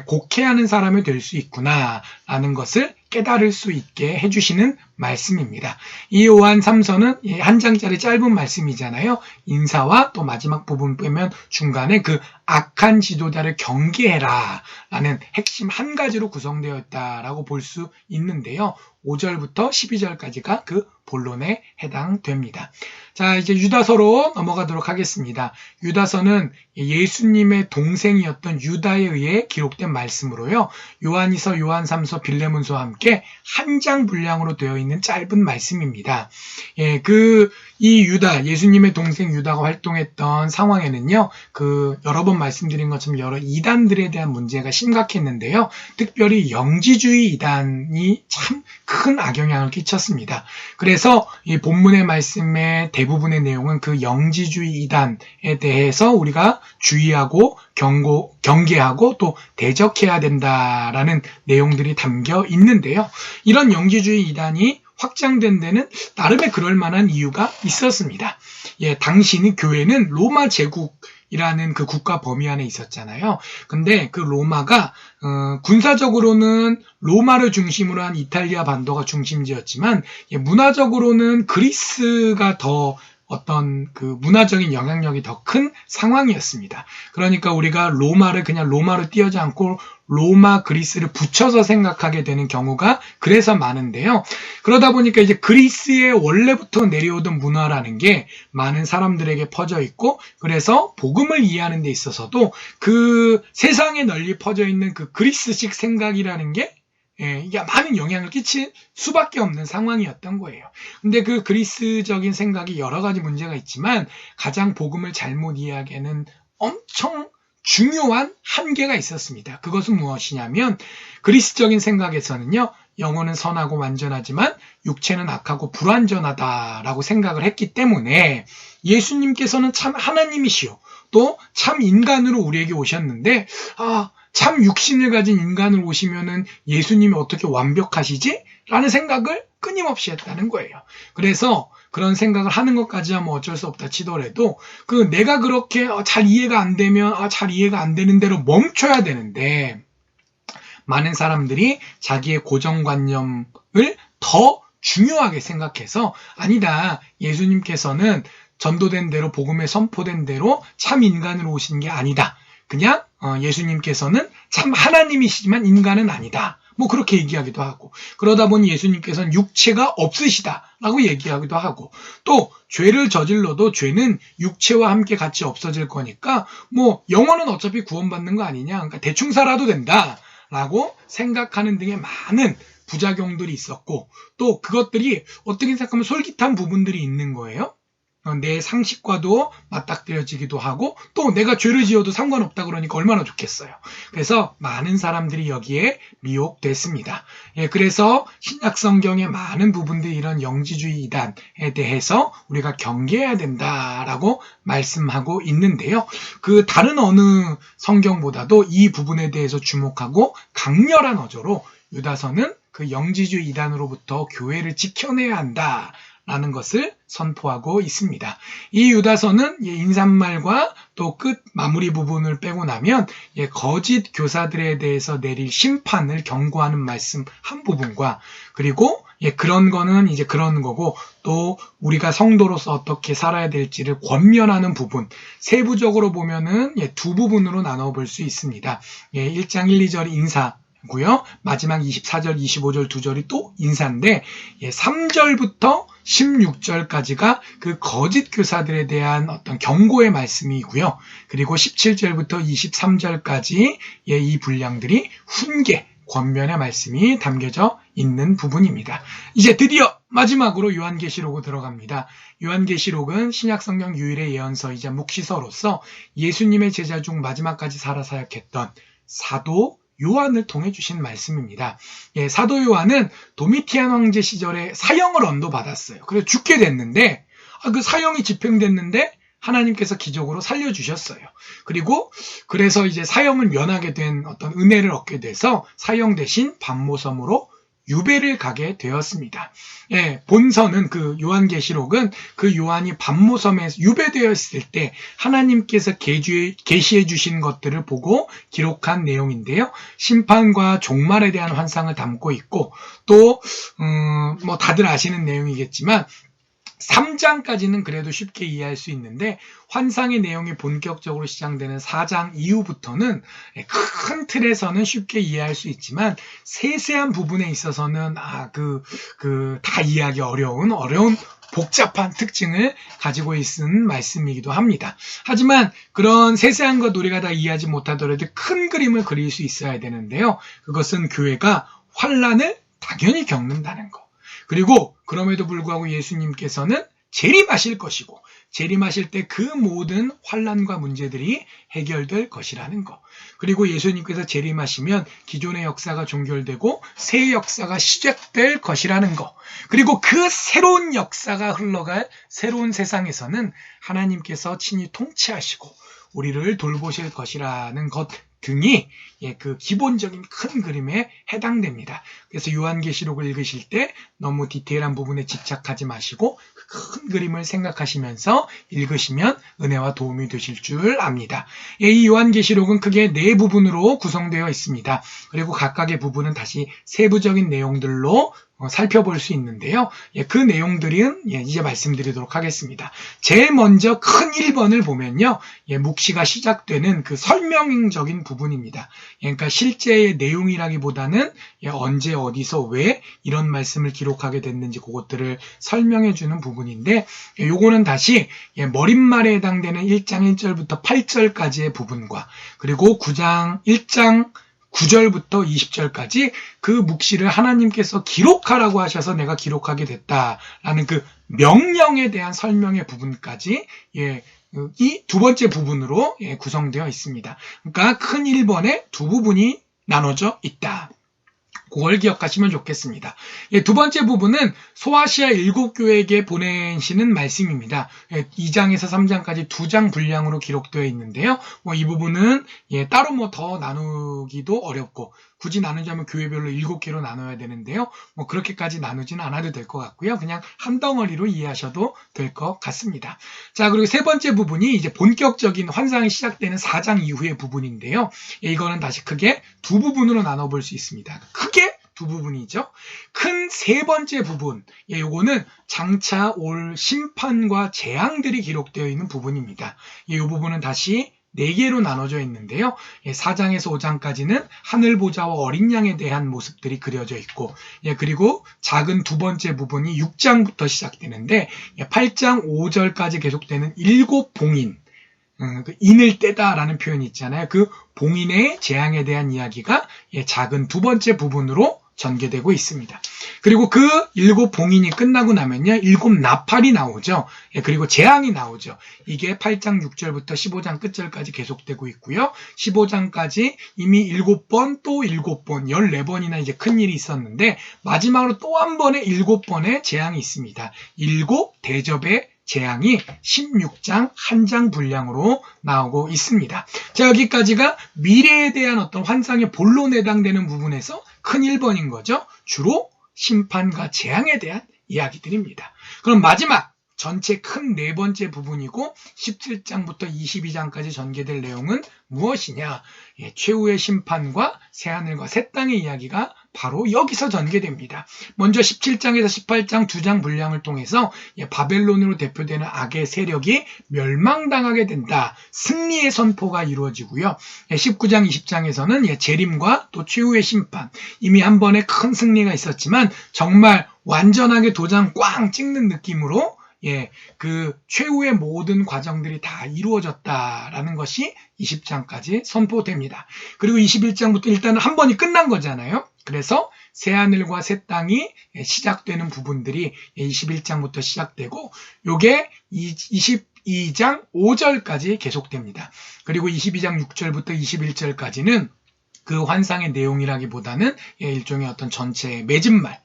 곡해하는 사람이 될 수 있구나라는 것을 깨달을 수 있게 해주시는 말씀입니다. 이 요한 3서는 한 장짜리 짧은 말씀이잖아요. 인사와 또 마지막 부분 빼면 중간에 그 악한 지도자를 경계해라 라는 핵심 한 가지로 구성되어 있다라고 볼 수 있는데요. 5절부터 12절까지가 그 본론에 해당됩니다. 자, 이제 유다서로 넘어가도록 하겠습니다. 유다서는 예수님의 동생이었던 유다에 의해 기록된 말씀으로요. 요한일서, 요한 3서, 빌레몬서와 함께 한 장 분량으로 되어 있는 짧은 말씀입니다. 이 유다, 예수님의 동생 유다가 활동했던 상황에는요, 여러 번 말씀드린 것처럼 여러 이단들에 대한 문제가 심각했는데요. 특별히 영지주의 이단이 참 큰 악영향을 끼쳤습니다. 그래서 이 본문의 말씀의 대부분의 내용은 그 영지주의 이단에 대해서 우리가 주의하고 경계하고 또 대적해야 된다라는 내용들이 담겨 있는데요. 이런 영지주의 이단이 확장된 데는 나름의 그럴 만한 이유가 있었습니다. 당시 교회는 로마 제국이라는 그 국가 범위 안에 있었잖아요. 근데 그 로마가 군사적으로는 로마를 중심으로 한 이탈리아 반도가 중심지였지만 문화적으로는 그리스가 더 어떤 그 문화적인 영향력이 더 큰 상황이었습니다. 그러니까 우리가 로마를 그냥 로마로 띄우지 않고 로마 그리스를 붙여서 생각하게 되는 경우가 그래서 많은데요. 그러다 보니까 이제 그리스의 원래부터 내려오던 문화라는 게 많은 사람들에게 퍼져 있고, 그래서 복음을 이해하는 데 있어서도 그 세상에 널리 퍼져 있는 그 그리스식 생각이라는 게 이게 많은 영향을 끼칠 수밖에 없는 상황이었던 거예요. 근데 그 그리스적인 생각이 여러 가지 문제가 있지만 가장 복음을 잘못 이해하기에는 엄청 중요한 한계가 있었습니다. 그것은 무엇이냐면 그리스적인 생각에서는요, 영혼은 선하고 완전하지만 육체는 악하고 불완전하다라고 생각을 했기 때문에 예수님께서는 참 하나님이시오, 또 참 인간으로 우리에게 오셨는데 참 육신을 가진 인간을 오시면은 예수님이 어떻게 완벽하시지? 라는 생각을 끊임없이 했다는 거예요. 그래서 그런 생각을 하는 것까지야 뭐 어쩔 수 없다 치더라도 내가 그렇게 잘 이해가 안 되면 잘 이해가 안 되는 대로 멈춰야 되는데 많은 사람들이 자기의 고정관념을 더 중요하게 생각해서 아니다. 예수님께서는 전도된 대로 복음에 선포된 대로 참 인간으로 오신 게 아니다. 그냥 예수님께서는 참 하나님이시지만 인간은 아니다. 뭐 그렇게 얘기하기도 하고 그러다 보니 예수님께서는 육체가 없으시다라고 얘기하기도 하고 또 죄를 저질러도 죄는 육체와 함께 같이 없어질 거니까 뭐 영혼은 어차피 구원받는 거 아니냐. 그러니까 대충 살아도 된다라고 생각하는 등의 많은 부작용들이 있었고 또 그것들이 어떻게 생각하면 솔깃한 부분들이 있는 거예요. 내 상식과도 맞닥뜨려지기도 하고 또 내가 죄를 지어도 상관없다 그러니까 얼마나 좋겠어요. 그래서 많은 사람들이 여기에 미혹됐습니다. 그래서 신약성경의 많은 부분들이 이런 영지주의 이단에 대해서 우리가 경계해야 된다라고 말씀하고 있는데요. 그 다른 어느 성경보다도 이 부분에 대해서 주목하고 강렬한 어조로 유다서는 그 영지주의 이단으로부터 교회를 지켜내야 한다. 라는 것을 선포하고 있습니다. 이 유다서는 인사말과 또 끝 마무리 부분을 빼고 나면 거짓 교사들에 대해서 내릴 심판을 경고하는 말씀 한 부분과 그리고 그런 거는 이제 그런 거고 또 우리가 성도로서 어떻게 살아야 될지를 권면하는 부분 세부적으로 보면은 두 부분으로 나눠볼 수 있습니다. 1장 1, 2절 인사 고요. 마지막 24절, 25절 두 절이 또 인사인데 3절부터 16절까지가 그 거짓 교사들에 대한 어떤 경고의 말씀이고요. 그리고 17절부터 23절까지 이 분량들이 훈계, 권면의 말씀이 담겨져 있는 부분입니다. 이제 드디어 마지막으로 요한계시록으로 들어갑니다. 요한계시록은 신약성경 유일의 예언서이자 묵시서로서 예수님의 제자 중 마지막까지 살아 사역했던 사도 요한을 통해 주신 말씀입니다. 사도 요한은 도미티안 황제 시절에 사형을 언도받았어요. 그래서 죽게 됐는데 그 사형이 집행됐는데 하나님께서 기적으로 살려주셨어요. 그리고 그래서 이제 사형을 면하게 된 어떤 은혜를 얻게 돼서 사형 대신 반모섬으로 유배를 가게 되었습니다. 본서는 그 요한계시록은 그 요한이 반모섬에서 유배되어 있을 때 하나님께서 계시해 주신 것들을 보고 기록한 내용인데요. 심판과 종말에 대한 환상을 담고 있고 또 뭐 다들 아시는 내용이겠지만 3장까지는 그래도 쉽게 이해할 수 있는데 환상의 내용이 본격적으로 시작되는 4장 이후부터는 큰 틀에서는 쉽게 이해할 수 있지만 세세한 부분에 있어서는 다 이해하기 어려운 복잡한 특징을 가지고 있는 말씀이기도 합니다. 하지만 그런 세세한 것 우리가 다 이해하지 못하더라도 큰 그림을 그릴 수 있어야 되는데요. 그것은 교회가 환난을 당연히 겪는다는 것. 그리고 그럼에도 불구하고 예수님께서는 재림하실 것이고 재림하실 때 그 모든 환난과 문제들이 해결될 것이라는 것. 그리고 예수님께서 재림하시면 기존의 역사가 종결되고 새 역사가 시작될 것이라는 것. 그리고 그 새로운 역사가 흘러갈 새로운 세상에서는 하나님께서 친히 통치하시고 우리를 돌보실 것이라는 것 등이 그 기본적인 큰 그림에 해당됩니다. 그래서 요한계시록을 읽으실 때 너무 디테일한 부분에 집착하지 마시고 큰 그림을 생각하시면서 읽으시면 은혜와 도움이 되실 줄 압니다. 이 요한계시록은 크게 4부분으로 구성되어 있습니다. 그리고 각각의 부분은 다시 세부적인 내용들로 살펴볼 수 있는데요. 그 내용들은 이제 말씀드리도록 하겠습니다. 제일 먼저 큰 1번을 보면요. 묵시가 시작되는 그 설명적인 부분입니다. 그러니까 실제의 내용이라기보다는 언제 어디서 왜 이런 말씀을 기록하게 됐는지 그것들을 설명해 주는 부분인데 요거는 다시 머릿말에 해당되는 1장 1절부터 8절까지의 부분과 그리고 1장 9절부터 20절까지 그 묵시를 하나님께서 기록하라고 하셔서 내가 기록하게 됐다라는 그 명령에 대한 설명의 부분까지 이 두 번째 부분으로 구성되어 있습니다. 그러니까 큰 1번에 두 부분이 나눠져 있다. 그걸 기억하시면 좋겠습니다. 예, 두 번째 부분은 소아시아 7교회에게 보내시는 말씀입니다. 예, 2장에서 3장까지 2장 분량으로 기록되어 있는데요. 이 부분은 따로 더 나누기도 어렵고 굳이 나누자면 교회별로 7개로 나눠야 되는데요. 그렇게까지 나누지는 않아도 될 것 같고요. 그냥 한 덩어리로 이해하셔도 될 것 같습니다. 자, 그리고 세 번째 부분이 이제 본격적인 환상이 시작되는 4장 이후의 부분인데요. 예, 이거는 다시 크게 두 부분으로 나눠볼 수 있습니다. 크게 두 부분이죠. 큰 세 번째 부분, 예, 요거는 장차 올 심판과 재앙들이 기록되어 있는 부분입니다. 예, 이 부분은 다시 4개로 나눠져 있는데요. 4장에서 5장까지는 하늘보좌와 어린 양에 대한 모습들이 그려져 있고, 그리고 작은 두 번째 부분이 6장부터 시작되는데 8장 5절까지 계속되는 7봉인, 그 인을 떼다라는 표현이 있잖아요. 그 봉인의 재앙에 대한 이야기가 작은 두 번째 부분으로 전개되고 있습니다. 그리고 그 7봉인이 끝나고 나면요, 7나팔이 나오죠. 그리고 재앙이 나오죠. 이게 8장 6절부터 15장 끝절까지 계속되고 있고요. 15장까지 이미 7번, 또 7번, 14번이나 이제 큰 일이 있었는데, 마지막으로 또 한 번의 7번의 재앙이 있습니다. 7 대접의 재앙이 16장 한 장 분량으로 나오고 있습니다. 자, 여기까지가 미래에 대한 어떤 환상의 본론에 해당되는 부분에서 큰 1번인 거죠. 주로 심판과 재앙에 대한 이야기들입니다. 그럼 마지막 전체 큰 네 번째 부분이고 17장부터 22장까지 전개될 내용은 무엇이냐? 최후의 심판과 새하늘과 새 땅의 이야기가 바로 여기서 전개됩니다. 먼저 17장에서 18장 2장 분량을 통해서 바벨론으로 대표되는 악의 세력이 멸망당하게 된다. 승리의 선포가 이루어지고요. 19장 20장에서는 재림과 또 최후의 심판, 이미 한 번의 큰 승리가 있었지만 정말 완전하게 도장 꽝 찍는 느낌으로 그 최후의 모든 과정들이 다 이루어졌다라는 것이 20장까지 선포됩니다. 그리고 21장부터 일단은 한 번이 끝난 거잖아요. 그래서 새하늘과 새 땅이 시작되는 부분들이 21장부터 시작되고, 요게 22장 5절까지 계속됩니다. 그리고 22장 6절부터 21절까지는 그 환상의 내용이라기보다는 일종의 어떤 전체의 맺은말,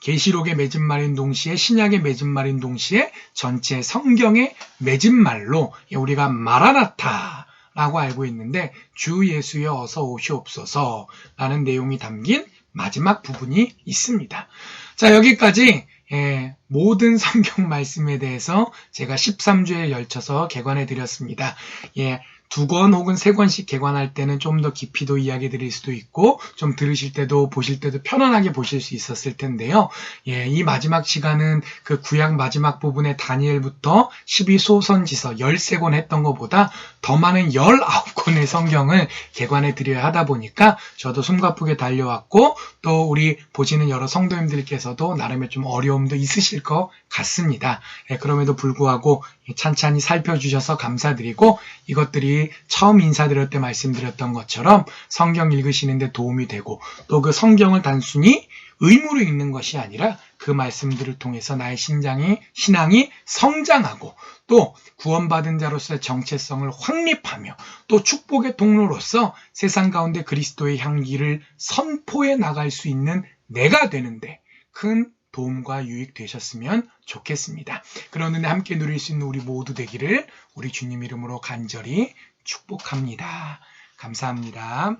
계시록의 맺은말인 동시에 신약의 맺은말인 동시에 전체 성경의 맺은말로 우리가 마라나타라고 알고 있는데, 주 예수여 어서 오시옵소서 라는 내용이 담긴 마지막 부분이 있습니다. 자, 여기까지 모든 성경 말씀에 대해서 제가 13주에 걸쳐서 개관해 드렸습니다. 2권 혹은 3권씩 개관할 때는 좀 더 깊이도 이야기 드릴 수도 있고, 좀 들으실 때도 보실 때도 편안하게 보실 수 있었을 텐데요. 이 마지막 시간은 그 구약 마지막 부분의 다니엘부터 12소선지서 13권 했던 것보다 더 많은 19권의 성경을 개관해 드려야 하다 보니까 저도 숨가쁘게 달려왔고, 또 우리 보시는 여러 성도님들께서도 나름의 좀 어려움도 있으실 것 같습니다. 그럼에도 불구하고 찬찬히 살펴주셔서 감사드리고, 이것들이 처음 인사드릴 때 말씀드렸던 것처럼 성경 읽으시는데 도움이 되고, 또 그 성경을 단순히 의무로 읽는 것이 아니라 그 말씀들을 통해서 나의 신앙이 성장하고, 또 구원받은 자로서의 정체성을 확립하며, 또 축복의 통로로서 세상 가운데 그리스도의 향기를 선포해 나갈 수 있는 내가 되는데 큰 도움과 유익 되셨으면 좋겠습니다. 그런 은혜 함께 누릴 수 있는 우리 모두 되기를 우리 주님 이름으로 간절히 축복합니다. 감사합니다.